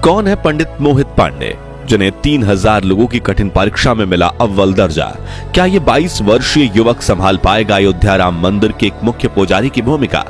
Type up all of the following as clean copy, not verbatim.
कौन है पंडित मोहित पांडे, जिन्हें 3000 लोगों की कठिन परीक्षा में मिला अव्वल दर्जा? क्या ये 22 वर्षीय युवक संभाल पाएगा अयोध्या राम मंदिर के एक मुख्य पुजारी की भूमिका?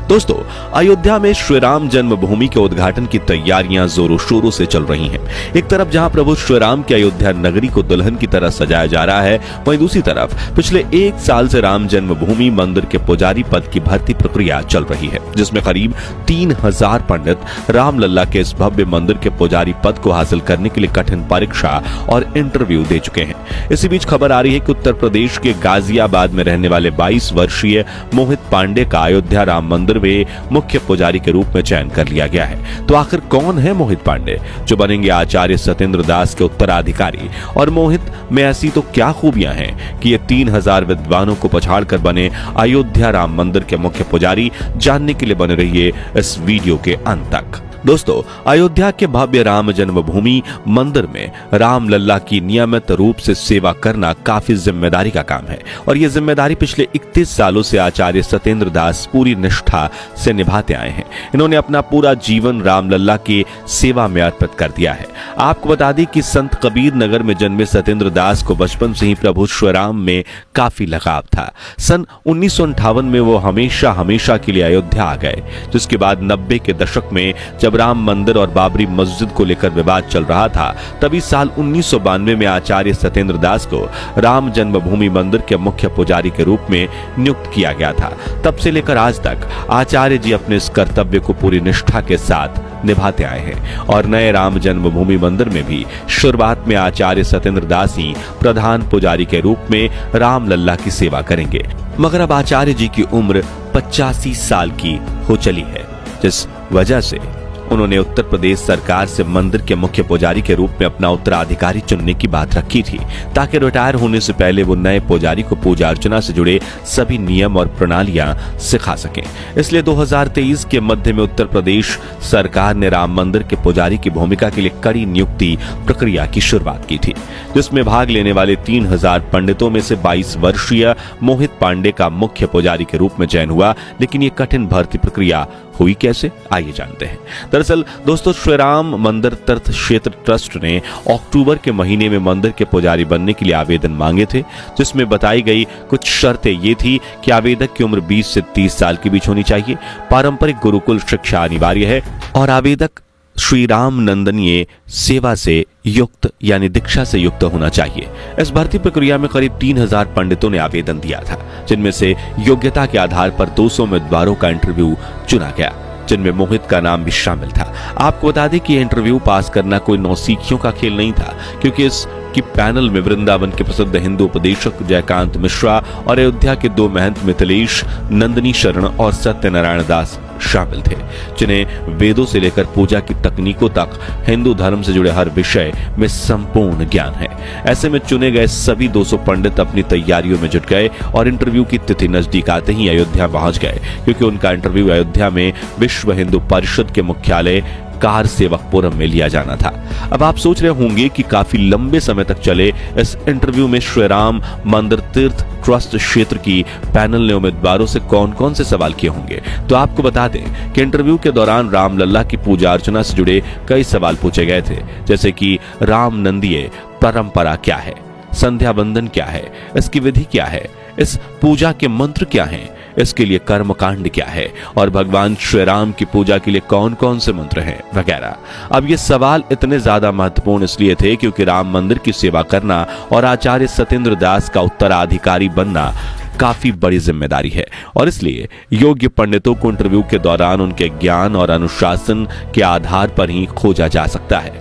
दोस्तों, अयोध्या में श्री राम जन्मभूमि के उद्घाटन की तैयारियां जोरों शोरों से चल रही हैं। एक तरफ जहां प्रभु श्री राम की अयोध्या नगरी को दुल्हन की तरह सजाया जा रहा है, वहीं दूसरी तरफ पिछले 1 साल से राम जन्मभूमि मंदिर के पुजारी पद की भर्ती प्रक्रिया चल रही है, जिसमें करीब 3000 पंडित रामलला के इस भव्य मंदिर के पुजारी पद को हासिल करने के लिए कठिन परीक्षा और इंटरव्यू दे चुके हैं। इसी बीच खबर आ रही है कि उत्तर प्रदेश के गाजियाबाद में रहने वाले 22 वर्षीय मोहित पांडे का अयोध्या राम मंदिर में मुख्य पुजारी के रूप में चयन कर लिया गया है। तो आखिर कौन है मोहित पांडे, जो बनेंगे आचार्य सत्येंद्र दास के उत्तराधिकारी? और मोहित में ऐसी तो क्या खूबियां हैं कि ये 3000 विद्वानों को पछाड़कर बने अयोध्या राम मंदिर के मुख्य पुजारी? जानने के लिए बने रहिए इस वीडियो के अंत तक। दोस्तों, अयोध्या के भव्य राम जन्मभूमि मंदिर में रामलला की नियमित रूप से सेवा करना काफी जिम्मेदारी का काम है, और यह जिम्मेदारी पिछले 31 सालों से आचार्य सत्येंद्र दास पूरी निष्ठा से निभाते आए हैं। इन्होंने अपना पूरा जीवन रामलला की सेवा में अर्पित कर दिया है। आपको बता दें कि संत कबीर नगर में जन्मे सत्येंद्र दास को बचपन से ही प्रभु श्री राम में काफी लगाव था। सन 1958 में वो हमेशा के लिए अयोध्या आ गए, जिसके बाद 90 के दशक में जब राम मंदिर और बाबरी मस्जिद को लेकर विवाद चल रहा था, तभी साल 1992 में आचार्य सत्येंद्र दास को राम जन्मभूमि मंदिर के मुख्य पुजारी के रूप में नियुक्त किया गया था। तब से लेकर आज तक आचार्य जी अपने इस कर्तव्य को पूरी निष्ठा के साथ निभाते आए हैं, और नए राम जन्मभूमि मंदिर में भी शुरुआत में आचार्य सत्येंद्र दास ही प्रधान पुजारी के रूप में रामलला की सेवा करेंगे। मगर अब आचार्य जी की उम्र 85 साल की हो चली है, जिस वजह से उन्होंने उत्तर प्रदेश सरकार से मंदिर के मुख्य पुजारी के रूप में अपना उत्तराधिकारी चुनने की बात रखी थी, ताकि रिटायर होने से पहले वो नए पुजारी को पूजा अर्चना से जुड़े सभी नियम और प्रणालियां सिखा सकें। इसलिए 2023 के मध्य में उत्तर प्रदेश सरकार ने राम मंदिर के पुजारी की भूमिका के लिए कड़ी नियुक्ति प्रक्रिया की शुरुआत की थी, जिसमें भाग लेने वाले 3000 पंडितों में से 22 वर्षीय मोहित पांडे का मुख्य पुजारी के रूप में चयन हुआ। लेकिन ये कठिन भर्ती प्रक्रिया हुई कैसे, आइए जानते हैं। दरअसल दोस्तों, श्री राम मंदिर तीर्थ क्षेत्र ट्रस्ट ने अक्टूबर के महीने में मंदिर के पुजारी बनने के लिए आवेदन मांगे थे, जिसमें बताई गई कुछ शर्तें ये थी कि आवेदक की उम्र 20 से 30 साल के बीच होनी चाहिए, पारंपरिक गुरुकुल शिक्षा अनिवार्य है, और आवेदक श्री राम नंदनीय सेवा से युक्त यानी दीक्षा से युक्त होना चाहिए। इस भर्ती प्रक्रिया में करीब 3000 पंडितों ने आवेदन दिया था, जिनमें से योग्यता के आधार पर 200 उम्मीदवारों का इंटरव्यू चुना गया, जिनमें मोहित का नाम भी शामिल था। आपको बता दें कि इंटरव्यू पास करना कोई नौसिखियों का खेल नहीं था, क्योंकि इसकी पैनल में वृंदावन के प्रसिद्ध हिंदू उपदेशक जयकांत मिश्रा और अयोध्या के 2 महंत मिथिलेश नंदनी शरण और सत्यनारायण दास शामिल थे, जिन्हें वेदों से लेकर पूजा की तकनीकों तक हिंदू धर्म से जुड़े हर विषय में संपूर्ण ज्ञान है। ऐसे में चुने गए सभी 200 पंडित अपनी तैयारियों में जुट गए और इंटरव्यू की तिथि नजदीक आते ही अयोध्या पहुंच गए, क्योंकि उनका इंटरव्यू अयोध्या में विश्व हिंदू परिषद के मुख्यालय कार सेवकपुरम में लिया जाना था। अब आप सोच रहे होंगे कि काफी लंबे समय तक चले इस इंटरव्यू में श्री राम मंदिर तीर्थ ट्रस्ट क्षेत्र की पैनल ने उम्मीदवारों से कौन-कौन से सवाल किए होंगे। तो आपको बता दें कि इंटरव्यू के दौरान रामलला की पूजा अर्चना से जुड़े कई सवाल पूछे गए थे, जैसे कि राम नंदीय परंपरा क्या है, संध्या बंदन क्या है, इसकी विधि क्या है, इस पूजा के मंत्र क्या हैं, इसके लिए कर्मकांड क्या है, और भगवान श्री राम की पूजा के लिए कौन-कौन से मंत्र हैं वगैरह। अब ये सवाल इतने ज्यादा महत्वपूर्ण इसलिए थे क्योंकि राम मंदिर की सेवा करना और आचार्य सत्येंद्र दास का उत्तराधिकारी बनना काफी बड़ी जिम्मेदारी है, और इसलिए योग्य पंडितों को इंटरव्यू के दौरान उनके ज्ञान और अनुशासन के आधार पर ही खोजा जा सकता है।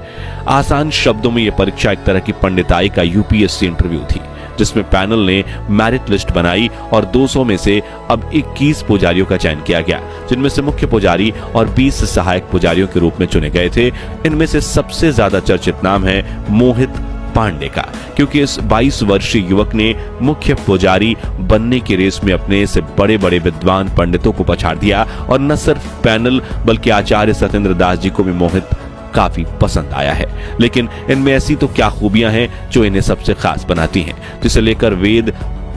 आसान शब्दों में यह परीक्षा एक तरह की पंडिताई का यूपीएससी इंटरव्यू थी, जिसमें पैनल ने मेरिट लिस्ट बनाई और 200 में से अब 21 पुजारियों का चयन किया गया, जिनमें से मुख्य पुजारी और 20 सहायक पुजारियों के रूप में चुने गए थे। इनमें से सबसे ज्यादा चर्चित नाम है मोहित पांडे का, क्योंकि इस 22 वर्षीय युवक ने मुख्य पुजारी बनने की रेस में अपने से बड़े बड़े विद्वान पंडितों को पछाड़ दिया, और न सिर्फ पैनल बल्कि आचार्य सत्येंद्र दास जी को भी मोहित काफी पसंद आया है। लेकिन इनमें ऐसी तो क्या खूबियां हैं जो इन्हें सबसे खास बनाती हैं, जिसे लेकर वेद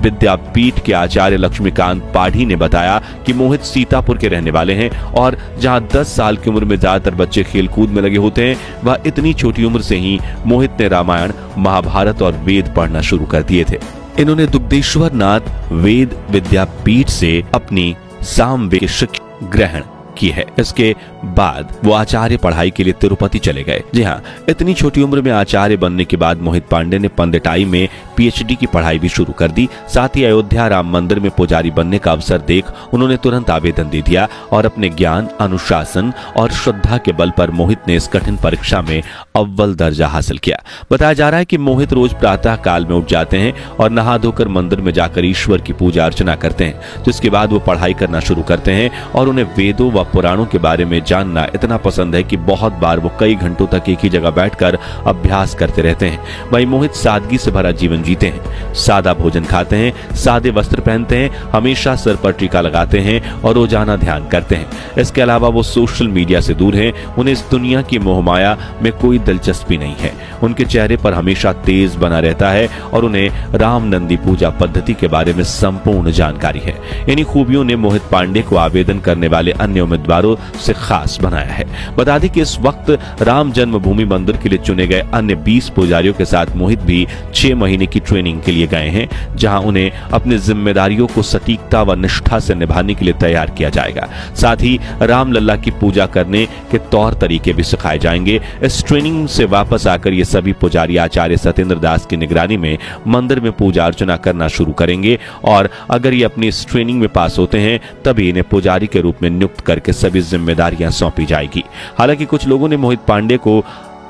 विद्यापीठ के आचार्य लक्ष्मीकांत पाढ़ी ने बताया कि मोहित सीतापुर के रहने वाले हैं और जहां 10 साल की उम्र में ज्यादातर बच्चे खेलकूद में लगे होते हैं, वह इतनी छोटी उम्र से ही मोहित ने रामायण, महाभारत और वेद पढ़ना शुरू कर दिए थे। इन्होंने दुग्धेश्वर नाथ वेद विद्यापीठ से अपनी सामवेद की शिक्षा ग्रहण की है। इसके बाद वो आचार्य पढ़ाई के लिए तिरुपति चले गए। जी हाँ, इतनी छोटी उम्र में आचार्य बनने के बाद मोहित पांडे ने पंडिताई में पीएचडी की पढ़ाई भी शुरू कर दी। साथ ही अयोध्या राम मंदिर में पुजारी बनने का अवसर देख उन्होंने तुरंत आवेदन दे दिया और अपने ज्ञान, अनुशासन और श्रद्धा के बल पर मोहित ने इस कठिन परीक्षा में अव्वल दर्जा हासिल किया। बताया जा रहा है कि मोहित रोज प्रातः काल में उठ जाते हैं और नहा धोकर मंदिर में जाकर ईश्वर की पूजा अर्चना करते हैं। जिसके बाद वो पढ़ाई करना शुरू करते हैं और उन्हें वेदों व पुराणों के बारे में जानना इतना पसंद है कि बहुत बार वो कई घंटों तक एक ही जगह बैठकर अभ्यास करते रहते हैं। वहीं मोहित सादगी से भरा जीवन जीते हैं, सादा भोजन खाते हैं, सादे वस्त्र पहनते हैं, हमेशा सर पर टीका लगाते हैं और रोजाना ध्यान करते हैं। इसके अलावा वो सोशल मीडिया से दूर हैं। उन्हें इस दुनिया की मोहमाया में कोई दिलचस्पी नहीं है। उनके चेहरे पर हमेशा तेज बना रहता है और उन्हें राम नंदी पूजा पद्धति के बारे में संपूर्ण जानकारी है। इन्हीं खूबियों ने मोहित पांडे को आवेदन करने वाले अन्य उम्मीदवारों से खास बनाया है। बता दें कि इस वक्त राम जन्मभूमि मंदिर के लिए चुने गए अन्य 20 पुजारियों के साथ मोहित भी 6 महीने की ट्रेनिंग के लिए गए हैं, जहां उन्हें अपनी जिम्मेदारियों को सटीकता व निष्ठा से निभाने के लिए तैयार किया जाएगा। साथ ही रामलला की पूजा करने के तौर तरीके भी सिखाए जाएंगे। इस ट्रेनिंग से वापस आकर ये सभी पुजारी आचार्य सत्येंद्र दास की निगरानी में मंदिर में पूजा अर्चना करना शुरू करेंगे और अगर ये अपनी इस ट्रेनिंग में पास होते हैं तभी इन्हें पुजारी के रूप में नियुक्त करके सभी जिम्मेदारियां सौंपी जाएगी। हालांकि कुछ लोगों ने मोहित पांडे को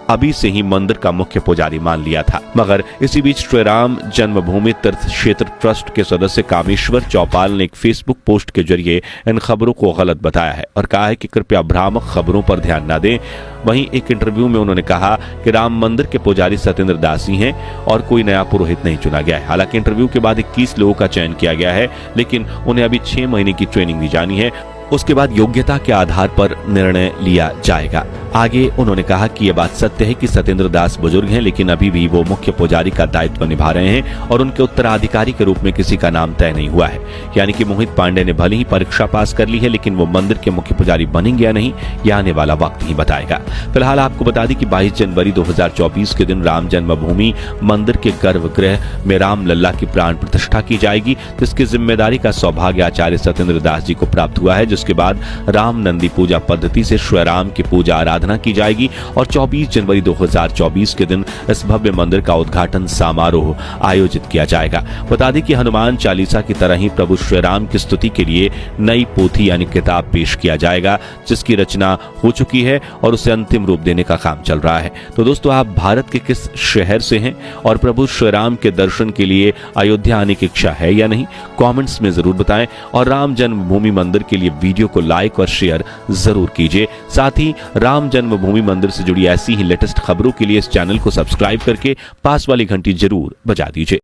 अभी से ही मंदिर का मुख्य पुजारी मान लिया था, मगर इसी बीच श्री राम जन्मभूमि तीर्थ क्षेत्र ट्रस्ट के सदस्य कामेश्वर चौपाल ने एक फेसबुक पोस्ट के जरिए इन खबरों को गलत बताया है और कहा है कि कृपया भ्रामक खबरों पर ध्यान न दें। वहीं एक इंटरव्यू में उन्होंने कहा कि राम मंदिर के पुजारी सत्येंद्र दास ही हैं और कोई नया पुरोहित नहीं चुना गया है। हालांकि इंटरव्यू के बाद 21 लोगों का चयन किया गया है, लेकिन उन्हें अभी 6 महीने की ट्रेनिंग दी जानी है। उसके बाद योग्यता के आधार पर निर्णय लिया जाएगा। आगे उन्होंने कहा कि यह बात सत्य है कि सत्येंद्र दास बुजुर्ग हैं, लेकिन अभी भी वो मुख्य पुजारी का दायित्व निभा रहे हैं और उनके उत्तराधिकारी के रूप में किसी का नाम तय नहीं हुआ है। यानी कि मोहित पांडे ने भले ही परीक्षा पास कर ली है, लेकिन वो मंदिर के मुख्य पुजारी बनेंगे या नहीं, यह आने वाला वक्त ही बताएगा। फिलहाल आपको बता दें कि 22 जनवरी 2024 के दिन राम जन्मभूमि मंदिर के गर्भगृह में रामलला की प्राण प्रतिष्ठा की जाएगी, जिसकी जिम्मेदारी का सौभाग्य आचार्य सत्येंद्र दास जी को प्राप्त हुआ है। जिसके बाद राम नंदी पूजा पद्धति से श्री राम की पूजा आराधना की जाएगी और 24 जनवरी 2024 के दिन इस भव्य मंदिर का उद्घाटन समारोह आयोजित किया जाएगा। बता दें कि हनुमान चालीसा की तरह ही प्रभु श्री राम की स्तुति के लिए नई पोथी यानी किताब पेश किया जाएगा, जिसकी रचना हो चुकी है और उसे अंतिम रूप देने का काम चल रहा है। तो दोस्तों, आप भारत के किस शहर से हैं और प्रभु श्री राम के दर्शन के लिए अयोध्या आने की इच्छा है या नहीं, कमेंट्स में जरूर बताएं और राम जन्मभूमि मंदिर के लिए वीडियो को लाइक और शेयर जरूर कीजिए। साथ ही राम जन्मभूमि मंदिर से जुड़ी ऐसी ही लेटेस्ट खबरों के लिए इस चैनल को सब्सक्राइब करके पास वाली घंटी जरूर बजा दीजिए।